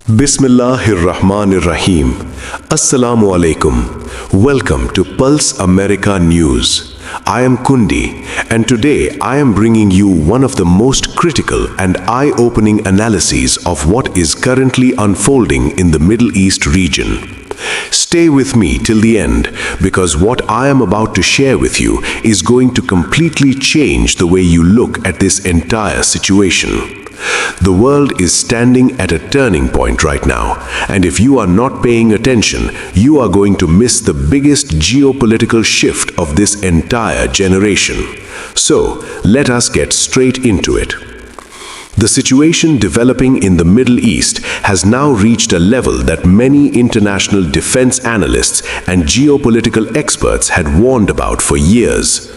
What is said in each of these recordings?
Bismillahirrahmanirrahim. Assalamu alaikum. Welcome to Pulse America News. I am Kundi, and today I am bringing you one of the most critical and eye-opening analyses of what is currently unfolding in the Middle East region. Stay with me till the end, because what I am about to share with you is going to completely change the way you look at this entire situation. The world is standing at a turning point right now, and if you are not paying attention, you are going to miss the biggest geopolitical shift of this entire generation. So, let us get straight into it. The situation developing in the Middle East has now reached a level that many international defense analysts and geopolitical experts had warned about for years.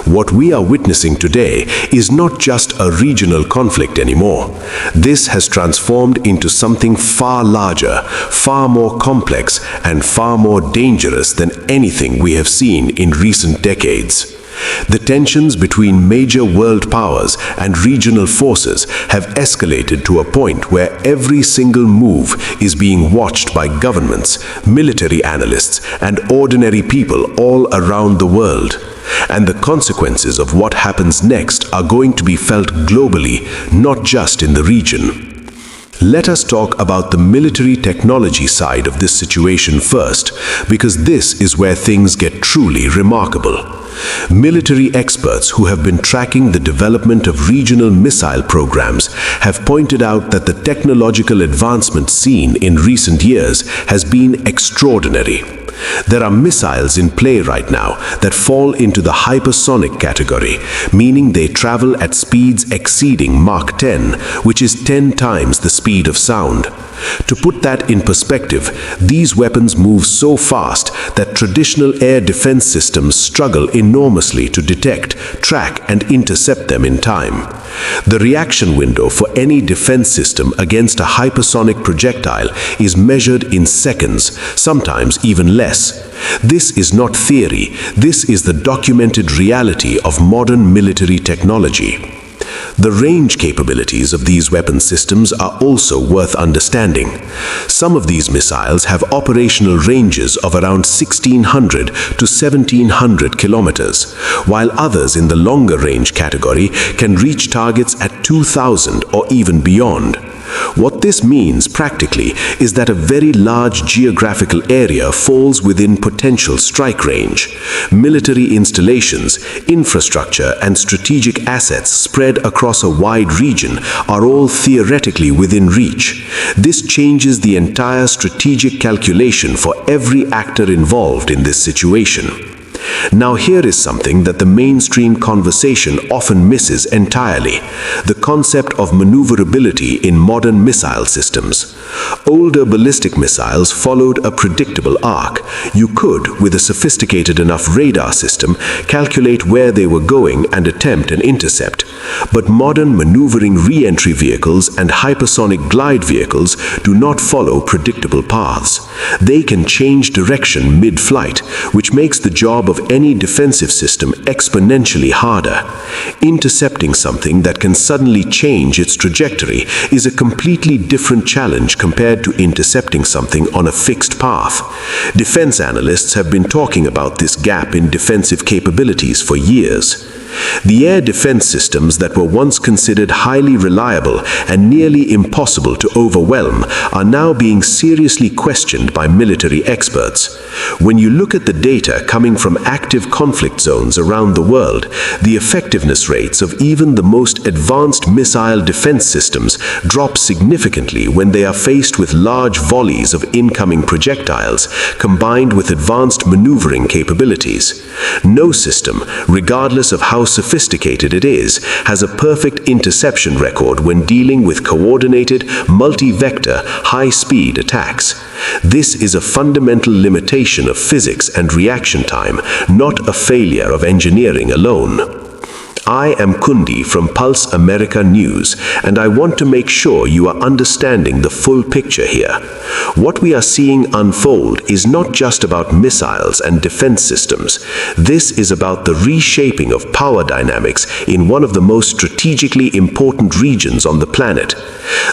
What we are witnessing today is not just a regional conflict anymore. This has transformed into something far larger, far more complex, and far more dangerous than anything we have seen in recent decades. The tensions between major world powers and regional forces have escalated to a point where every single move is being watched by governments, military analysts, and ordinary people all around the world. And the consequences of what happens next are going to be felt globally, not just in the region. Let us talk about the military technology side of this situation first, because this is where things get truly remarkable. Military experts who have been tracking the development of regional missile programs have pointed out that the technological advancement seen in recent years has been extraordinary. There are missiles in play right now that fall into the hypersonic category, meaning they travel at speeds exceeding Mach 10, which is 10 times the speed of sound. To put that in perspective, these weapons move so fast that traditional air defense systems struggle enormously to detect, track, and intercept them in time. The reaction window for any defense system against a hypersonic projectile is measured in seconds, sometimes even less. This is not theory, this is the documented reality of modern military technology. The range capabilities of these weapon systems are also worth understanding. Some of these missiles have operational ranges of around 1,600 to 1,700 kilometers, while others in the longer range category can reach targets at 2,000 or even beyond. What this means practically is that a very large geographical area falls within potential strike range. Military installations, infrastructure, and strategic assets spread across a wide region are all theoretically within reach. This changes the entire strategic calculation for every actor involved in this situation. Now here is something that the mainstream conversation often misses entirely: the concept of maneuverability in modern missile systems. Older ballistic missiles followed a predictable arc. You could, with a sophisticated enough radar system, calculate where they were going and attempt an intercept. But modern maneuvering re-entry vehicles and hypersonic glide vehicles do not follow predictable paths. They can change direction mid-flight, which makes the job of any defensive system exponentially harder. Intercepting something that can suddenly change its trajectory is a completely different challenge compared to intercepting something on a fixed path. Defense analysts have been talking about this gap in defensive capabilities for years. The air defense systems that were once considered highly reliable and nearly impossible to overwhelm are now being seriously questioned by military experts. When you look at the data coming from active conflict zones around the world, the effectiveness rates of even the most advanced missile defense systems drop significantly when they are faced with large volleys of incoming projectiles combined with advanced maneuvering capabilities. No system, regardless of how sophisticated it is, has a perfect interception record when dealing with coordinated, multi-vector, high-speed attacks. This is a fundamental limitation of physics and reaction time, not a failure of engineering alone. I am Kundi from Pulse America News, and I want to make sure you are understanding the full picture here. What we are seeing unfold is not just about missiles and defense systems. This is about the reshaping of power dynamics in one of the most strategically important regions on the planet.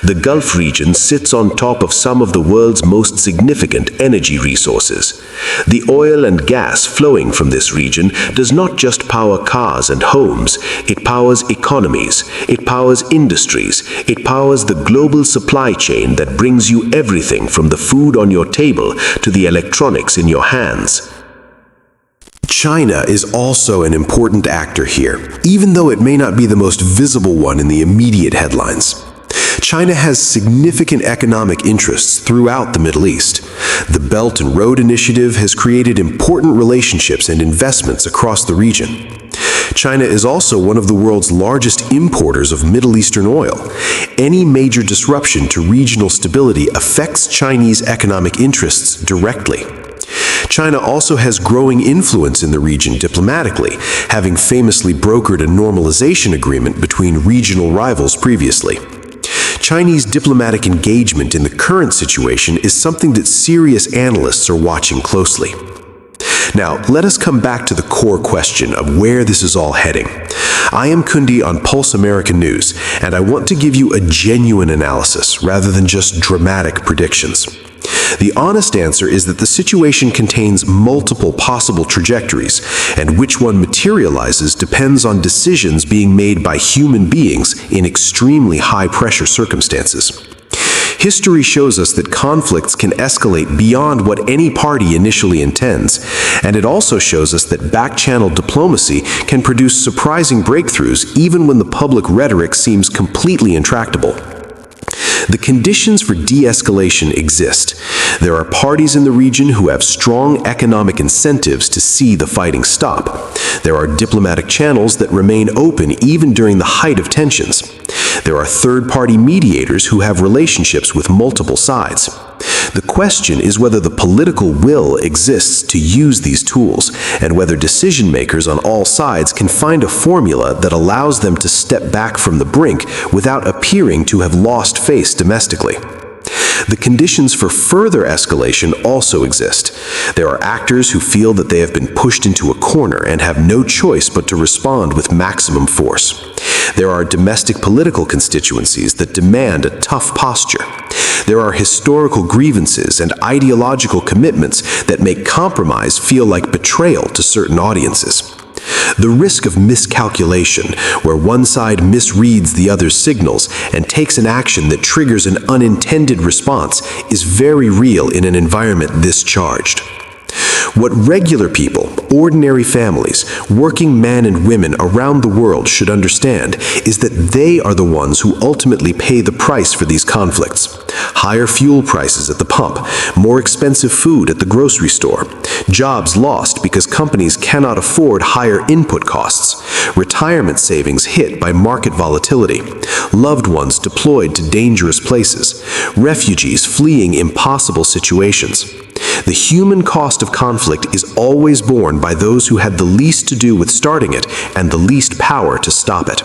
The Gulf region sits on top of some of the world's most significant energy resources. The oil and gas flowing from this region does not just power cars and homes, it powers economies, it powers industries, it powers the global supply chain that brings you everything from the food on your table to the electronics in your hands. China is also an important actor here, even though it may not be the most visible one in the immediate headlines. China has significant economic interests throughout the Middle East. The Belt and Road Initiative has created important relationships and investments across the region. China is also one of the world's largest importers of Middle Eastern oil. Any major disruption to regional stability affects Chinese economic interests directly. China also has growing influence in the region diplomatically, having famously brokered a normalization agreement between regional rivals previously. Chinese diplomatic engagement in the current situation is something that serious analysts are watching closely. Now, let us come back to the core question of where this is all heading. I am Kundi on Pulse America News, and I want to give you a genuine analysis rather than just dramatic predictions. The honest answer is that the situation contains multiple possible trajectories, and which one materializes depends on decisions being made by human beings in extremely high-pressure circumstances. History shows us that conflicts can escalate beyond what any party initially intends, and it also shows us that back-channel diplomacy can produce surprising breakthroughs even when the public rhetoric seems completely intractable. The conditions for de-escalation exist. There are parties in the region who have strong economic incentives to see the fighting stop. There are diplomatic channels that remain open even during the height of tensions. There are third-party mediators who have relationships with multiple sides. The question is whether the political will exists to use these tools, and whether decision-makers on all sides can find a formula that allows them to step back from the brink without appearing to have lost face domestically. The conditions for further escalation also exist. There are actors who feel that they have been pushed into a corner and have no choice but to respond with maximum force. There are domestic political constituencies that demand a tough posture. There are historical grievances and ideological commitments that make compromise feel like betrayal to certain audiences. The risk of miscalculation, where one side misreads the other's signals and takes an action that triggers an unintended response, is very real in an environment this charged. What regular people, ordinary families, working men and women around the world should understand is that they are the ones who ultimately pay the price for these conflicts. Higher fuel prices at the pump, more expensive food at the grocery store, jobs lost because companies cannot afford higher input costs, retirement savings hit by market volatility, loved ones deployed to dangerous places, refugees fleeing impossible situations. The human cost of conflict is always borne by those who had the least to do with starting it and the least power to stop it.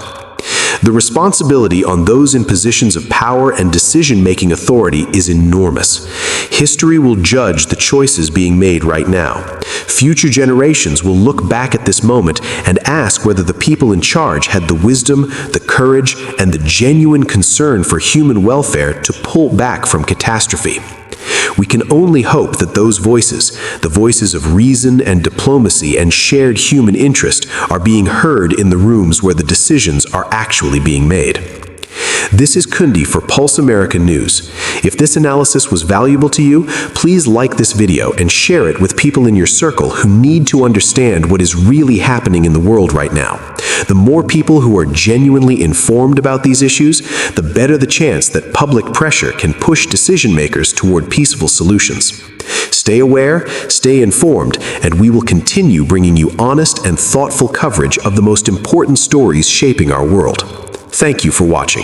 The responsibility on those in positions of power and decision-making authority is enormous. History will judge the choices being made right now. Future generations will look back at this moment and ask whether the people in charge had the wisdom, the courage, and the genuine concern for human welfare to pull back from catastrophe. We can only hope that those voices, the voices of reason and diplomacy and shared human interest, are being heard in the rooms where the decisions are actually being made. This is Kundi for Pulse America News. If this analysis was valuable to you, please like this video and share it with people in your circle who need to understand what is really happening in the world right now. The more people who are genuinely informed about these issues, the better the chance that public pressure can push decision makers toward peaceful solutions. Stay aware, stay informed, and we will continue bringing you honest and thoughtful coverage of the most important stories shaping our world. Thank you for watching.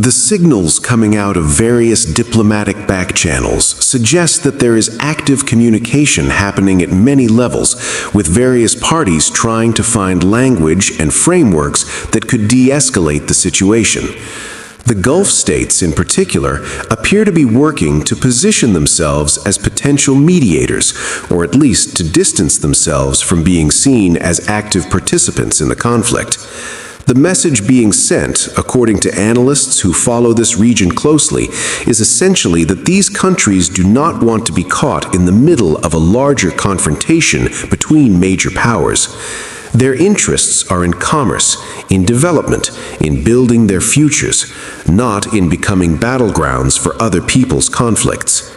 The signals coming out of various diplomatic back channels suggest that there is active communication happening at many levels, with various parties trying to find language and frameworks that could de-escalate the situation. The Gulf states, in particular, appear to be working to position themselves as potential mediators, or at least to distance themselves from being seen as active participants in the conflict. The message being sent, according to analysts who follow this region closely, is essentially that these countries do not want to be caught in the middle of a larger confrontation between major powers. Their interests are in commerce, in development, in building their futures, not in becoming battlegrounds for other people's conflicts.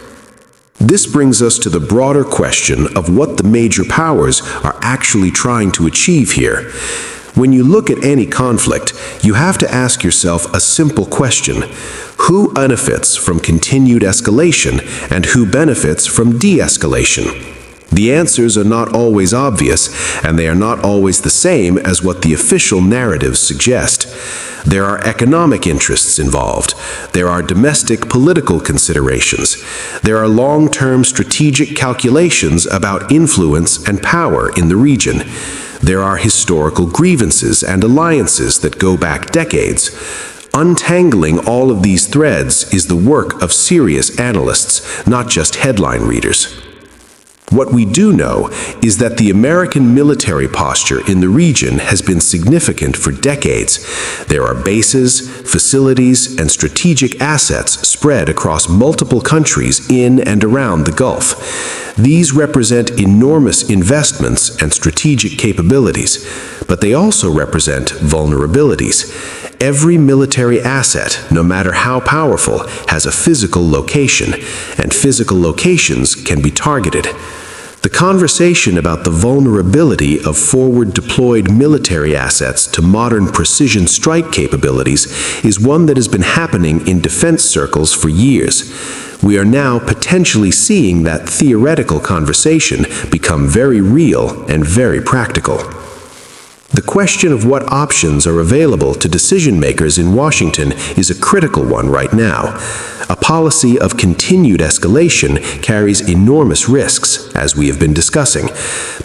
This brings us to the broader question of what the major powers are actually trying to achieve here. When you look at any conflict, you have to ask yourself a simple question: who benefits from continued escalation and who benefits from de-escalation? The answers are not always obvious, and they are not always the same as what the official narratives suggest. There are economic interests involved. There are domestic political considerations. There are long-term strategic calculations about influence and power in the region. There are historical grievances and alliances that go back decades. Untangling all of these threads is the work of serious analysts, not just headline readers. What we do know is that the American military posture in the region has been significant for decades. There are bases, facilities, and strategic assets spread across multiple countries in and around the Gulf. These represent enormous investments and strategic capabilities, but they also represent vulnerabilities. Every military asset, no matter how powerful, has a physical location, and physical locations can be targeted. The conversation about the vulnerability of forward-deployed military assets to modern precision strike capabilities is one that has been happening in defense circles for years. We are now potentially seeing that theoretical conversation become very real and very practical. The question of what options are available to decision-makers in Washington is a critical one right now. A policy of continued escalation carries enormous risks, as we have been discussing,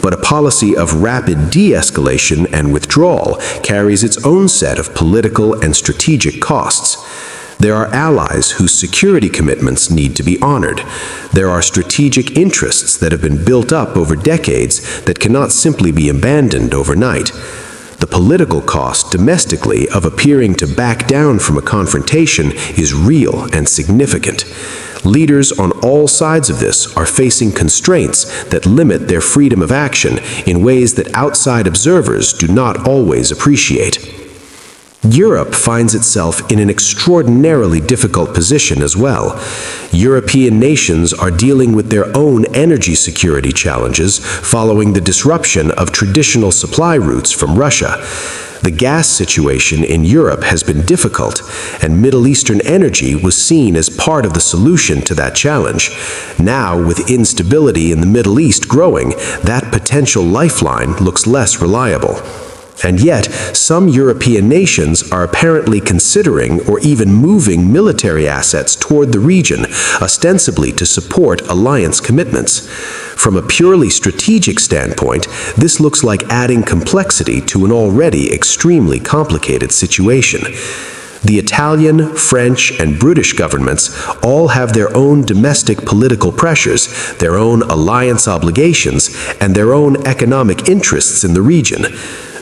but a policy of rapid de-escalation and withdrawal carries its own set of political and strategic costs. There are allies whose security commitments need to be honored. There are strategic interests that have been built up over decades that cannot simply be abandoned overnight. The political cost domestically of appearing to back down from a confrontation is real and significant. Leaders on all sides of this are facing constraints that limit their freedom of action in ways that outside observers do not always appreciate. Europe finds itself in an extraordinarily difficult position as well. European nations are dealing with their own energy security challenges following the disruption of traditional supply routes from Russia. The gas situation in Europe has been difficult, and Middle Eastern energy was seen as part of the solution to that challenge. Now, with instability in the Middle East growing, that potential lifeline looks less reliable. And yet, some European nations are apparently considering or even moving military assets toward the region, ostensibly to support alliance commitments. From a purely strategic standpoint, this looks like adding complexity to an already extremely complicated situation. The Italian, French, and British governments all have their own domestic political pressures, their own alliance obligations, and their own economic interests in the region.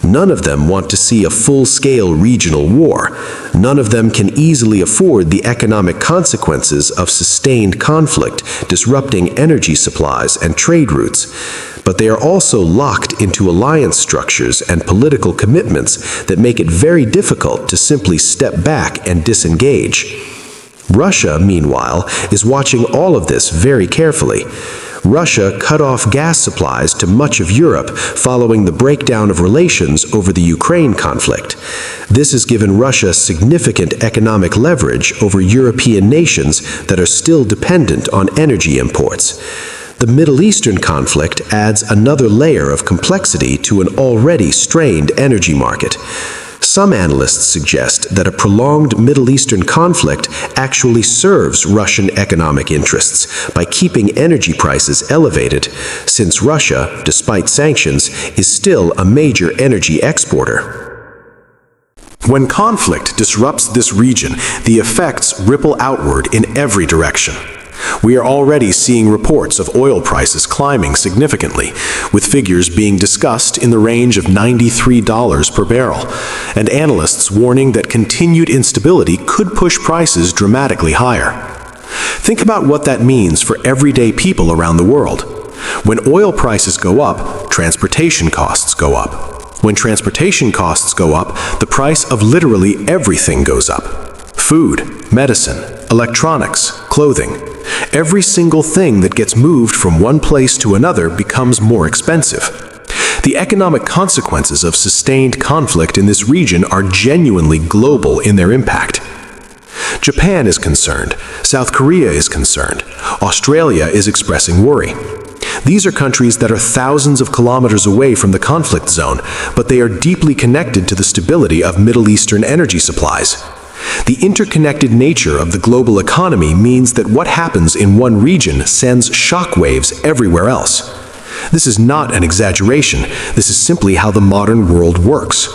None of them want to see a full-scale regional war. None of them can easily afford the economic consequences of sustained conflict, disrupting energy supplies and trade routes. But they are also locked into alliance structures and political commitments that make it very difficult to simply step back and disengage. Russia, meanwhile, is watching all of this very carefully. Russia cut off gas supplies to much of Europe following the breakdown of relations over the Ukraine conflict. This has given Russia significant economic leverage over European nations that are still dependent on energy imports. The Middle Eastern conflict adds another layer of complexity to an already strained energy market. Some analysts suggest that a prolonged Middle Eastern conflict actually serves Russian economic interests by keeping energy prices elevated, since Russia, despite sanctions, is still a major energy exporter. When conflict disrupts this region, the effects ripple outward in every direction. We are already seeing reports of oil prices climbing significantly, with figures being discussed in the range of $93 per barrel, and analysts warning that continued instability could push prices dramatically higher. Think about what that means for everyday people around the world. When oil prices go up, transportation costs go up. When transportation costs go up, the price of literally everything goes up. Food, medicine, electronics, clothing. Every single thing that gets moved from one place to another becomes more expensive. The economic consequences of sustained conflict in this region are genuinely global in their impact. Japan is concerned, South Korea is concerned, Australia is expressing worry. These are countries that are thousands of kilometers away from the conflict zone, but they are deeply connected to the stability of Middle Eastern energy supplies. The interconnected nature of the global economy means that what happens in one region sends shockwaves everywhere else. This is not an exaggeration, this is simply how the modern world works.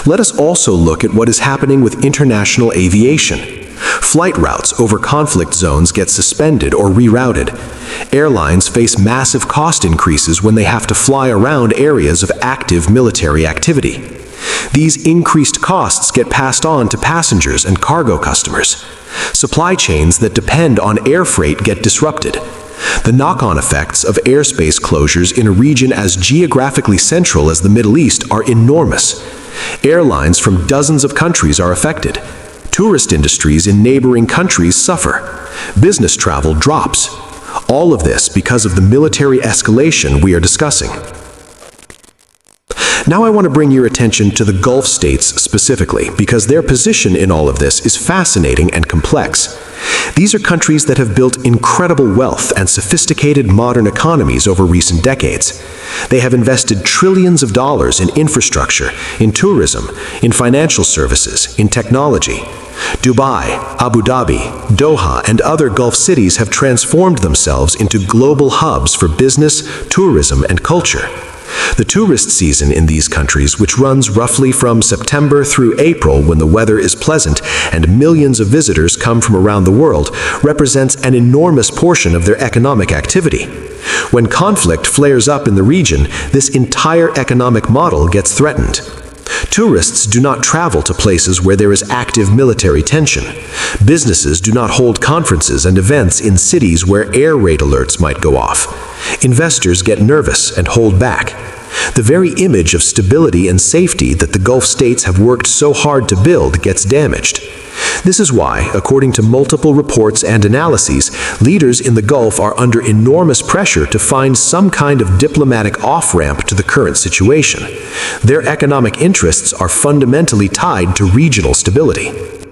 Let us also look at what is happening with international aviation. Flight routes over conflict zones get suspended or rerouted. Airlines face massive cost increases when they have to fly around areas of active military activity. These increased costs get passed on to passengers and cargo customers. Supply chains that depend on air freight get disrupted. The knock-on effects of airspace closures in a region as geographically central as the Middle East are enormous. Airlines from dozens of countries are affected. Tourist industries in neighboring countries suffer. Business travel drops. All of this because of the military escalation we are discussing. Now I want to bring your attention to the Gulf states specifically, because their position in all of this is fascinating and complex. These are countries that have built incredible wealth and sophisticated modern economies over recent decades. They have invested trillions of dollars in infrastructure, in tourism, in financial services, in technology. Dubai, Abu Dhabi, Doha, and other Gulf cities have transformed themselves into global hubs for business, tourism, and culture. The tourist season in these countries, which runs roughly from September through April when the weather is pleasant and millions of visitors come from around the world, represents an enormous portion of their economic activity. When conflict flares up in the region, this entire economic model gets threatened. Tourists do not travel to places where there is active military tension. Businesses do not hold conferences and events in cities where air raid alerts might go off. Investors get nervous and hold back. The very image of stability and safety that the Gulf states have worked so hard to build gets damaged. This is why, according to multiple reports and analyses, leaders in the Gulf are under enormous pressure to find some kind of diplomatic off-ramp to the current situation. Their economic interests are fundamentally tied to regional stability.